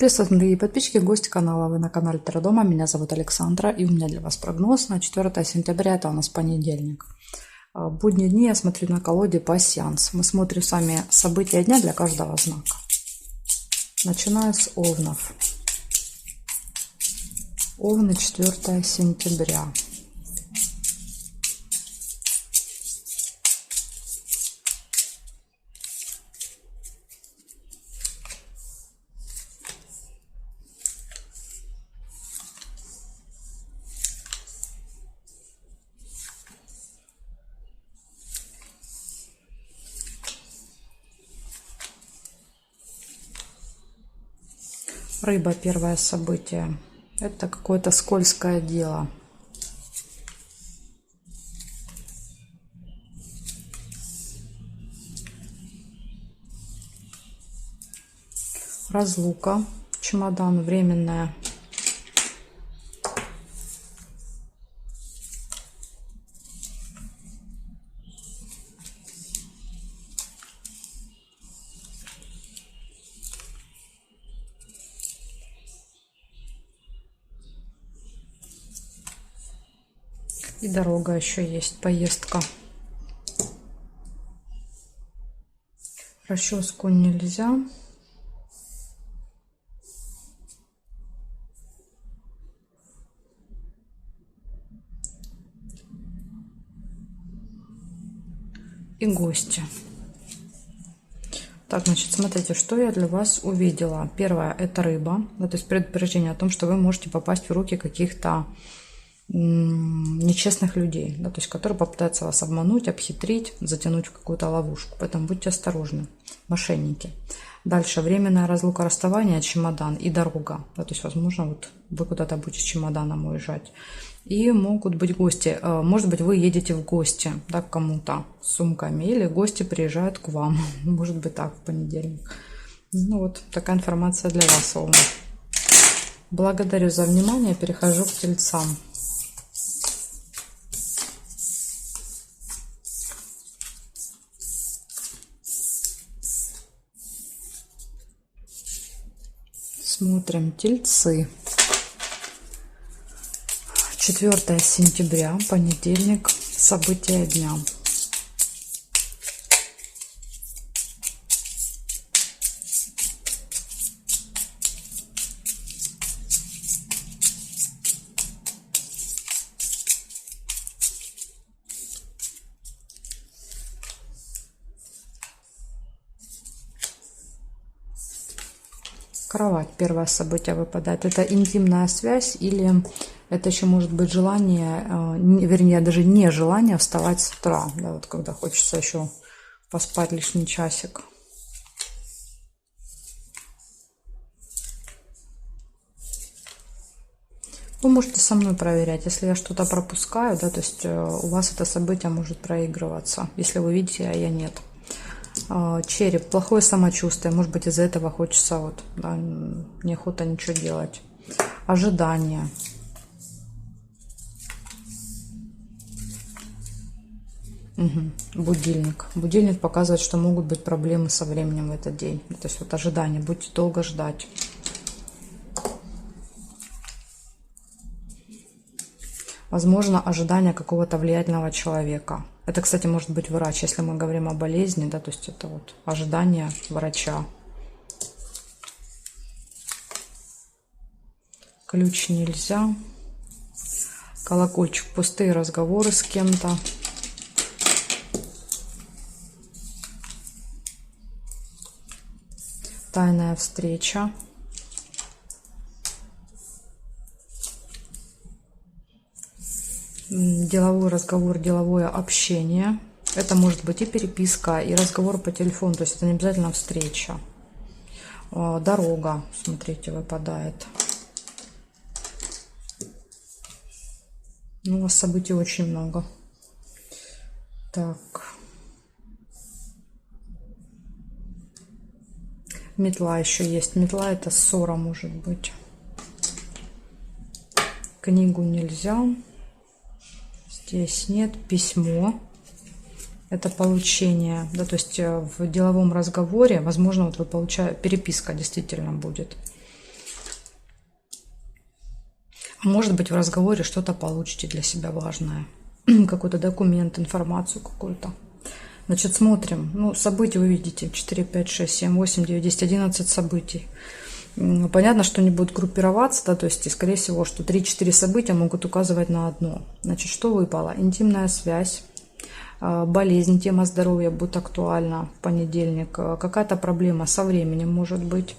Приветствую, дорогие подписчики, гости канала. Вы на канале Таро-дома. Меня зовут Александра, и у меня для вас прогноз на 4 сентября, это у нас понедельник. В будние дни я смотрю на колоде пассианс. Мы смотрим с вами события дня для каждого знака. Начинаю с Овнов. Овны, 4 сентября. Рыба, первое событие. Это какое-то скользкое дело. Разлука, чемодан, временная. И дорога еще есть, поездка. Расческу нельзя. И гости. Так, значит, смотрите, что я для вас увидела. Первое — это рыба. То есть предупреждение о том, что вы можете попасть в руки каких-то нечестных людей, да, то есть которые попытаются вас обмануть, обхитрить, затянуть в какую-то ловушку. Поэтому будьте осторожны, мошенники. Дальше временная разлука, расставание, чемодан и дорога. Да, то есть, возможно, вот вы куда-то будете с чемоданом уезжать. И могут быть гости. Может быть, вы едете в гости, да, к кому-то с сумками, или гости приезжают к вам. Может быть, так в понедельник. Ну вот, такая информация для вас, Овны. Благодарю за внимание. Перехожу к тельцам. Смотрим тельцы. 4 сентября, понедельник, события дня. Кровать, первое событие выпадает. Это интимная связь, или это еще может быть желание, вернее, даже не желание вставать с утра, да, вот когда хочется еще поспать лишний часик. Вы можете со мной проверять, если я что-то пропускаю, да, то есть у вас это событие может проигрываться, если вы видите, а я нет. Череп, плохое самочувствие, может быть, из-за этого хочется вот, да, неохота ничего делать. Ожидание. Будильник. Будильник показывает, что могут быть проблемы со временем в этот день. То есть вот ожидание, будете долго ждать. Возможно, ожидание какого-то влиятельного человека. Это, кстати, может быть врач, если мы говорим о болезни, да, то есть это вот ожидание врача. Ключ нельзя. Колокольчик, пустые разговоры с кем-то. Тайная встреча. Деловой разговор, деловое общение. Это может быть и переписка, и разговор по телефону, то есть это не обязательно встреча. Дорога, смотрите, выпадает. Ну, у вас событий очень много. Так. Метла еще есть. Метла — это ссора, может быть. Книгу нельзя. Здесь нет. Письмо. Это получение, да, то есть в деловом разговоре, возможно, вот вы получаете, переписка действительно будет. Может быть, в разговоре что-то получите для себя важное. Какой-то документ, информацию какую-то. Значит, смотрим. Ну, события вы видите. 4, 5, 6, 7, 8, 9, 10, 11 событий. Понятно, что они будут группироваться, да, то есть, и, скорее всего, что 3-4 события могут указывать на одно. Значит, что выпало? Интимная связь, болезнь, тема здоровья будет актуальна в понедельник, какая-то проблема со временем может быть,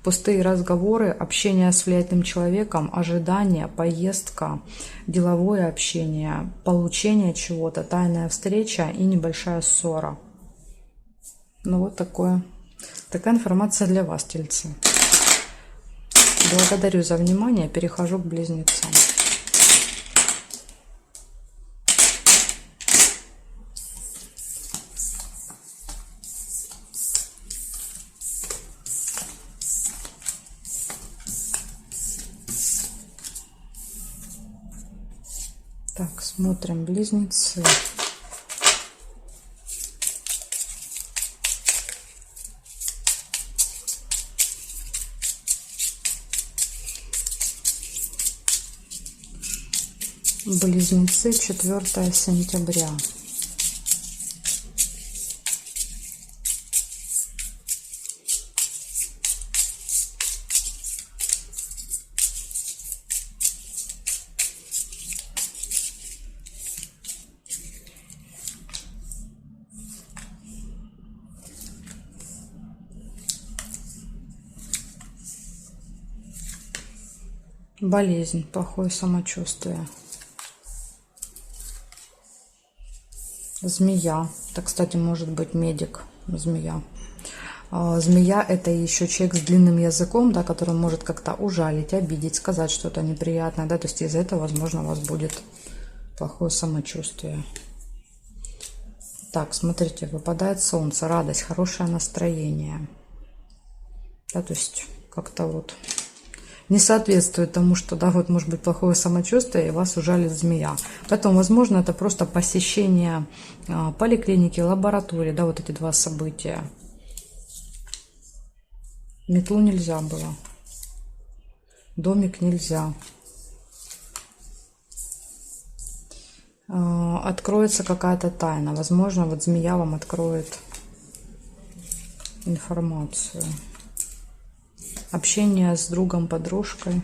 пустые разговоры, общение с влиятельным человеком, ожидание, поездка, деловое общение, получение чего-то, тайная встреча и небольшая ссора. Ну вот такая информация для вас, тельцы. Благодарю за внимание, перехожу к близнецам. Так, смотрим близнецы. Близнецы, 4 сентября. Болезнь, плохое самочувствие. Змея. Это, кстати, может быть медик. Змея. Змея — это еще человек с длинным языком, да, который может как-то ужалить, обидеть, сказать что-то неприятное. Да, то есть из-за этого, возможно, у вас будет плохое самочувствие. Так, смотрите, выпадает солнце, радость, хорошее настроение. Да, то есть как-то вот не соответствует тому, что, да, вот может быть плохое самочувствие, и вас ужалит змея. Поэтому, возможно, это просто посещение поликлиники, лаборатории, да, вот эти два события. Метлу нельзя было. Домик нельзя. Откроется какая-то тайна. Возможно, вот змея вам откроет информацию. Общение с другом, подружкой.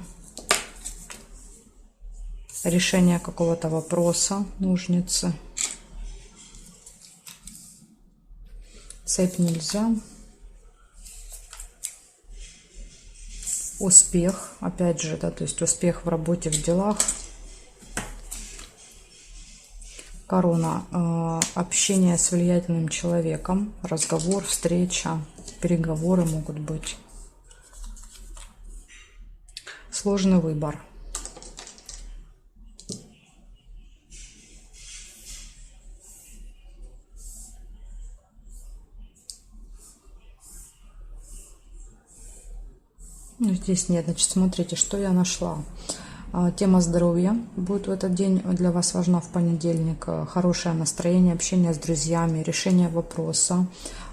Решение какого-то вопроса, ножницы. Цепь нельзя. Успех, опять же, да, то есть успех в работе, в делах. Корона, общение с влиятельным человеком, разговор, встреча, переговоры могут быть. Сложный выбор. Ну, здесь нет. Значит, смотрите, что я нашла. Тема здоровья будет в этот день для вас важна в понедельник. Хорошее настроение, общение с друзьями, решение вопроса,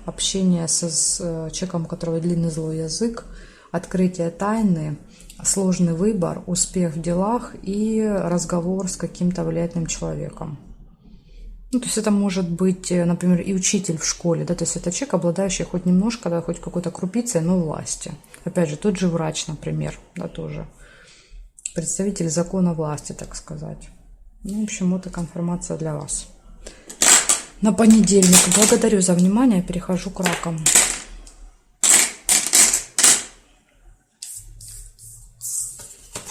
общение с человеком, у которого длинный злой язык, открытие тайны, сложный выбор, успех в делах и разговор с каким-то влиятельным человеком. Ну, то есть это может быть, например, и учитель в школе, да, то есть это человек, обладающий хоть немножко, да, хоть какой-то крупицей, но власти. Опять же, тот же врач, например, да, тоже представитель закона власти, так сказать. Ну, в общем, вот такая информация для вас. На понедельник. Благодарю за внимание, перехожу к ракам.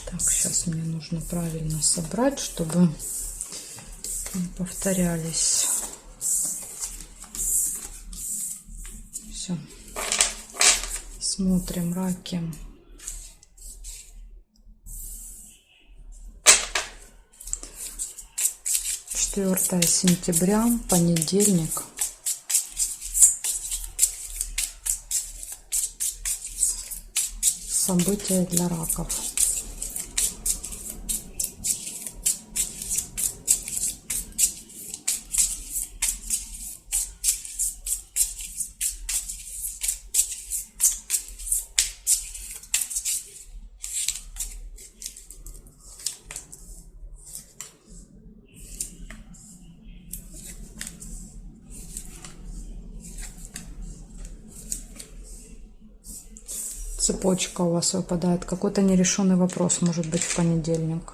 Так, сейчас мне нужно правильно собрать, чтобы не повторялись. Все. Смотрим раки. Четвертое сентября, понедельник. События для раков. Цепочка у вас выпадает. Какой-то нерешенный вопрос может быть в понедельник.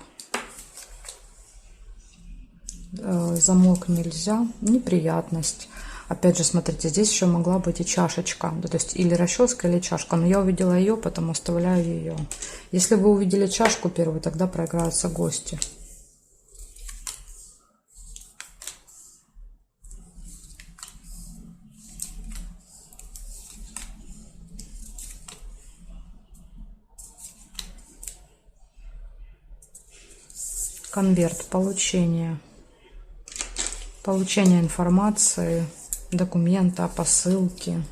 Замок нельзя. Неприятность. Опять же, смотрите, здесь еще могла быть и чашечка. Да, то есть или расческа, или чашка. Но я увидела ее, поэтому оставляю ее. Если вы увидели чашку первую, тогда проиграются гости. Конверт. Получение. Получение информации, документа, посылки.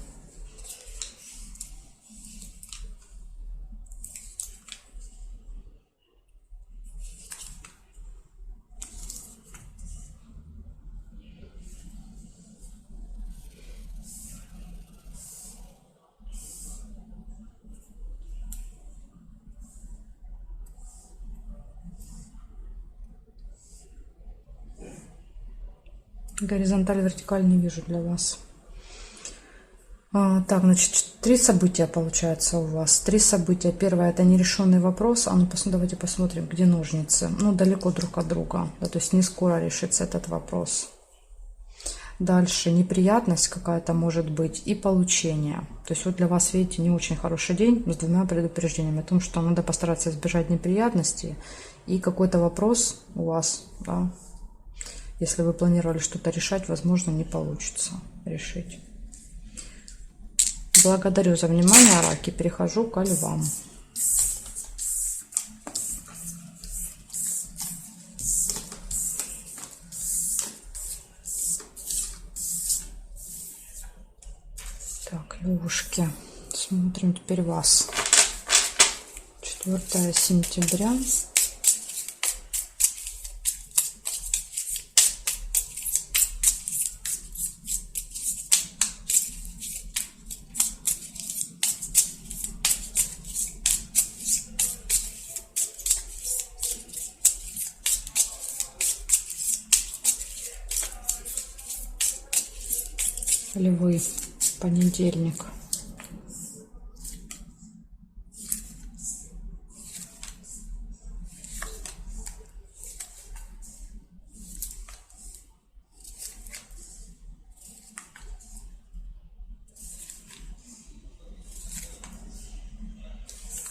Горизонталь, вертикаль не вижу для вас. Так, значит, 3 события получается у вас. 3 события. Первое — это нерешенный вопрос. А ну, давайте посмотрим, где ножницы. Ну, далеко друг от друга. Да, то есть не скоро решится этот вопрос. Дальше неприятность какая-то может быть и получение. То есть вот для вас, видите, не очень хороший день с 2 предупреждениями о том, что надо постараться избежать неприятностей. И какой-то вопрос у вас, да, если вы планировали что-то решать, возможно, не получится решить. Благодарю за внимание, раки. Перехожу к львам. Так, львушки. Смотрим теперь вас. 4 сентября. Львы, понедельник.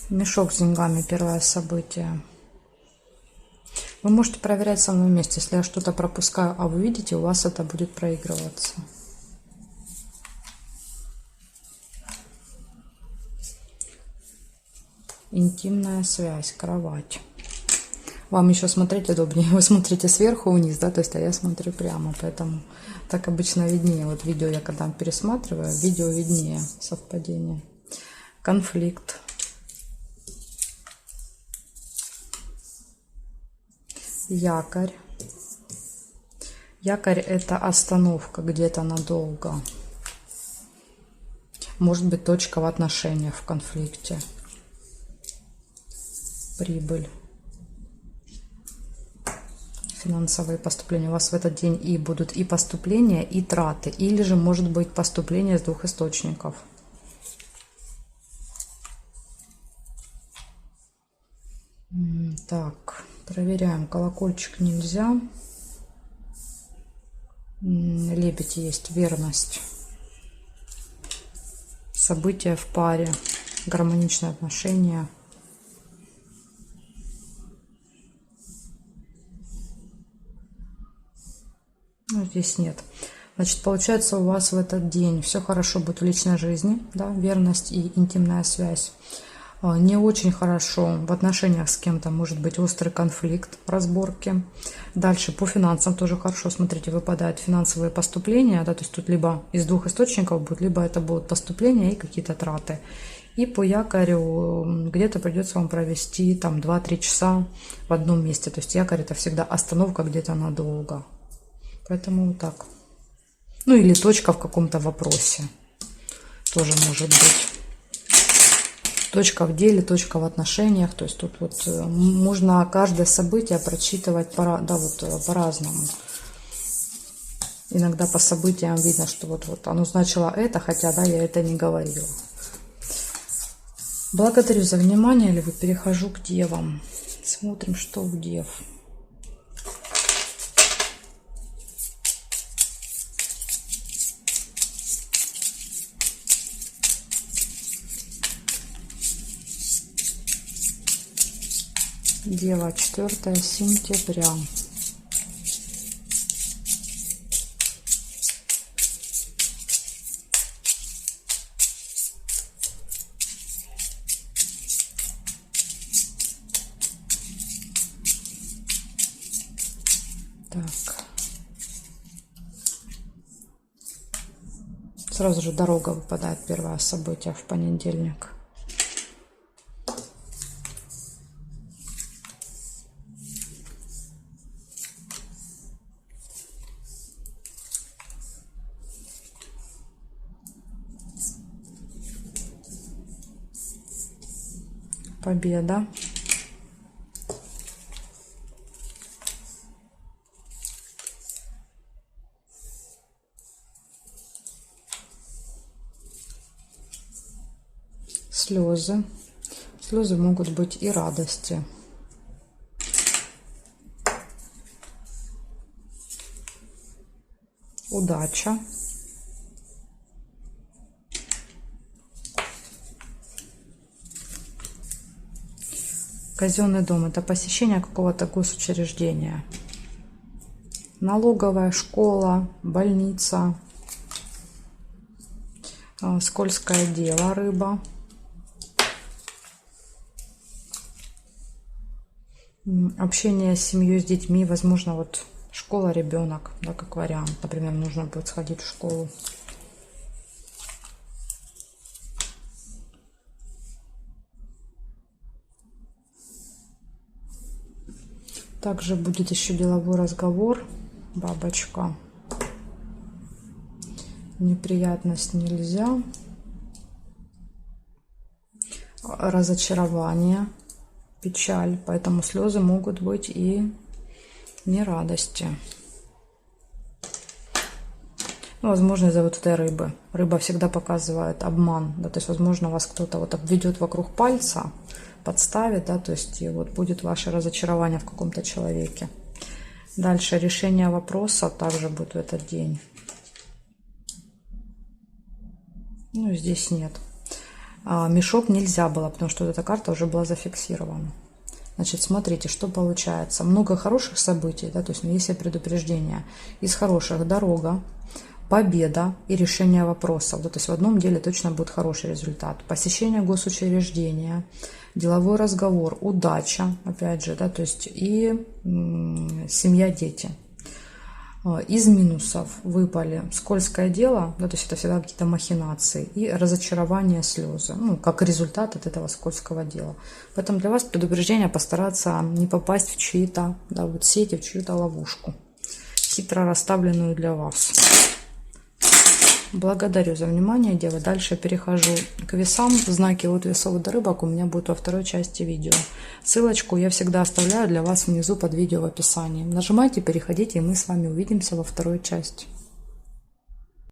Мешок с деньгами, первое событие. Вы можете проверять со мной вместе. Если я что-то пропускаю, а вы видите, у вас это будет проигрываться. Интимная связь, кровать. Вам еще смотреть удобнее. Вы смотрите сверху вниз, да, то есть, а я смотрю прямо, поэтому так обычно виднее. Вот видео я когда пересматриваю, видео виднее совпадение. Конфликт. Якорь. Якорь — это остановка где-то надолго. Может быть, точка в отношениях, в конфликте. Прибыль. Финансовые поступления. У вас в этот день и будут и поступления, и траты. Или же может быть поступление с 2 источников. Так, проверяем. Колокольчик нельзя. Лебедь есть. Верность. События в паре. Гармоничные отношения. Ну, здесь нет. Значит, получается, у вас в этот день все хорошо будет в личной жизни, да, верность и интимная связь. Не очень хорошо в отношениях с кем-то, может быть острый конфликт, разборки. Дальше по финансам тоже хорошо. Смотрите, выпадают финансовые поступления, да, то есть тут либо из 2 источников будет, либо это будут поступления и какие-то траты. И по якорю где-то придется вам провести там 2-3 часа в одном месте. То есть якорь — это всегда остановка где-то надолго. Поэтому вот так. Ну или точка в каком-то вопросе. Тоже может быть. Точка в деле, точка в отношениях. То есть тут вот можно каждое событие прочитывать по-разному. Иногда по событиям видно, что вот оно значило это, хотя да, я это не говорила. Благодарю за внимание, Львы. Перехожу к девам. Смотрим, что у дев. Дева, 4 сентября. Так. Сразу же дорога выпадает, первое событие в понедельник. Победа. Слезы. Слезы могут быть и радости. Удача. Казенный дом – это посещение какого-то госучреждения. Налоговая, школа, больница. Скользкое дело, рыба. Общение с семьей, с детьми, возможно, вот школа, ребенок, да, как вариант. Например, нужно будет сходить в школу. Также будет еще деловой разговор, бабочка. Неприятность нельзя. Разочарование, печаль. Поэтому слезы могут быть и не радости. Ну, возможно, из-за вот этой рыбы. Рыба всегда показывает обман. Да, то есть, возможно, вас кто-то вот обведет вокруг пальца, подставит, да, то есть, и вот будет ваше разочарование в каком-то человеке. Дальше решение вопроса также будет в этот день. Ну, здесь нет. Мешок нельзя было, потому что вот эта карта уже была зафиксирована. Значит, смотрите, что получается. Много хороших событий, да, то есть, есть предупреждения. Из хороших дорога, победа и решение вопросов. Да, то есть в одном деле точно будет хороший результат. Посещение госучреждения, деловой разговор, удача, опять же, да, то есть и семья, дети. Из минусов выпали скользкое дело, да, то есть это всегда какие-то махинации, и разочарование, слезы, ну, как результат от этого скользкого дела. Поэтому для вас предупреждение постараться не попасть в чьи-то, да, вот сети, в чью-то ловушку, хитро расставленную для вас. Благодарю за внимание, девы. Дальше перехожу к весам. Знаки от весов до рыбок у меня будут во второй части видео. Ссылочку я всегда оставляю для вас внизу под видео в описании. Нажимайте, переходите, и мы с вами увидимся во второй части.